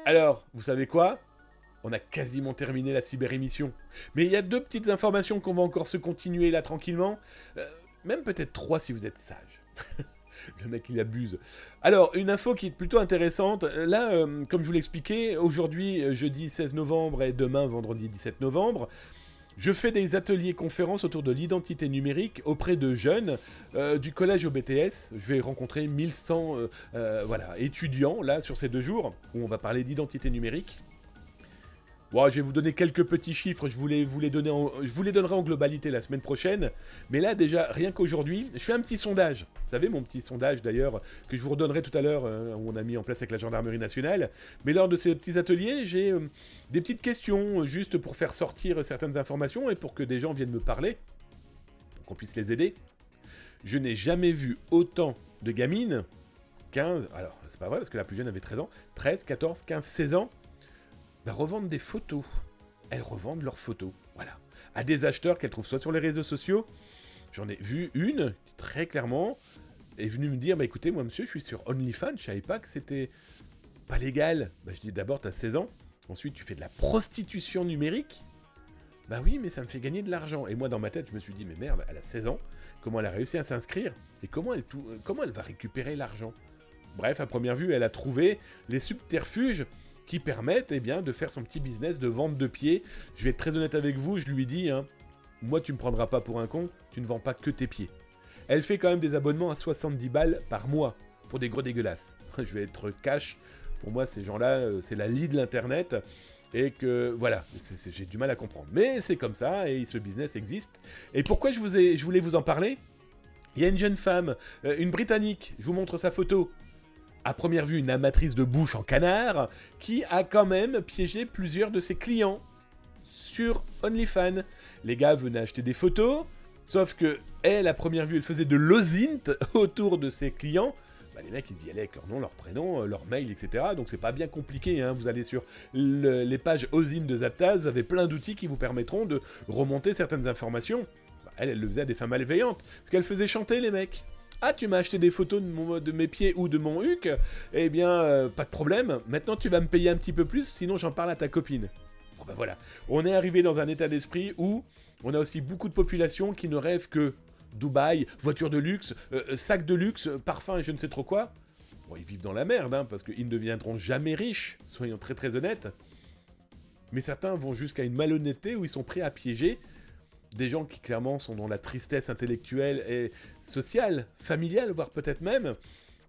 Alors, vous savez quoi? On a quasiment terminé la cyber-émission. Mais il y a 2 petites informations qu'on va encore se continuer là tranquillement. Même peut-être 3 si vous êtes sage. Le mec, il abuse. Alors, une info qui est plutôt intéressante. Là, comme je vous l'expliquais, aujourd'hui, jeudi 16 novembre et demain, vendredi 17 novembre, je fais des ateliers conférences autour de l'identité numérique auprès de jeunes du collège au BTS. Je vais rencontrer 1100 voilà, étudiants là sur ces 2 jours où on va parler d'identité numérique. Bon, je vais vous donner quelques petits chiffres, je vous les donnerai en globalité la semaine prochaine. Mais là, déjà, rien qu'aujourd'hui, je fais un petit sondage. Vous savez, mon petit sondage, d'ailleurs, que je vous redonnerai tout à l'heure, où on a mis en place avec la Gendarmerie nationale. Mais lors de ces petits ateliers, j'ai des petites questions, juste pour faire sortir certaines informations et pour que des gens viennent me parler, pour qu'on puisse les aider. Je n'ai jamais vu autant de gamines, 15... Alors, c'est pas vrai, parce que la plus jeune avait 13 ans, 13, 14, 15, 16 ans, revendent des photos. Elles revendent leurs photos, voilà. À des acheteurs qu'elles trouvent soit sur les réseaux sociaux. J'en ai vu une, qui très clairement, est venue me dire, bah écoutez, moi monsieur, je suis sur OnlyFans, je savais pas que c'était pas légal. Bah je dis, d'abord, t'as 16 ans, ensuite tu fais de la prostitution numérique. Bah oui, mais ça me fait gagner de l'argent. Et moi, dans ma tête, je me suis dit, mais merde, elle a 16 ans, comment elle a réussi à s'inscrire? Et comment elle va récupérer l'argent? Bref, à première vue, elle a trouvé les subterfuges qui permettent eh bien, de faire son petit business de vente de pieds. Je vais être très honnête avec vous, je lui dis, hein, moi tu me prendras pas pour un con, tu ne vends pas que tes pieds. Elle fait quand même des abonnements à 70 balles par mois, pour des gros dégueulasses. Je vais être cash, pour moi ces gens-là, c'est la lie de l'internet, et que voilà, j'ai du mal à comprendre. Mais c'est comme ça, et ce business existe. Et pourquoi je voulais vous en parler? Il y a une jeune femme, une Britannique, je vous montre sa photo. À première vue, une amatrice de bouche en canard, qui a quand même piégé plusieurs de ses clients sur OnlyFans. Les gars venaient acheter des photos, sauf que elle, à première vue, elle faisait de l'osint autour de ses clients. Bah, les mecs, ils y allaient avec leur nom, leur prénom, leur mail, etc. Donc c'est pas bien compliqué, hein. Vous allez sur les pages osint de Zaptaz, vous avez plein d'outils qui vous permettront de remonter certaines informations. Bah, elle le faisait à des fins malveillantes, parce qu'elle faisait chanter les mecs. Ah, tu m'as acheté des photos de mes pieds ou de mon huc? Eh bien, pas de problème. Maintenant, tu vas me payer un petit peu plus, sinon j'en parle à ta copine. Bon, ben voilà. On est arrivé dans un état d'esprit où on a aussi beaucoup de populations qui ne rêvent que Dubaï, voiture de luxe, sac de luxe, parfum et je ne sais trop quoi. Bon, ils vivent dans la merde, hein, parce qu'ils ne deviendront jamais riches, soyons très très honnêtes. Mais certains vont jusqu'à une malhonnêteté où ils sont prêts à piéger des gens qui clairement sont dans la tristesse intellectuelle et sociale, familiale, voire peut-être même.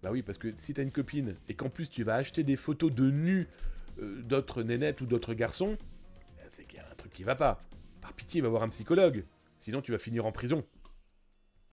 Bah oui, parce que si t'as une copine et qu'en plus tu vas acheter des photos de nus d'autres nénettes ou d'autres garçons, c'est qu'il y a un truc qui va pas. Par pitié, va voir un psychologue. Sinon tu vas finir en prison.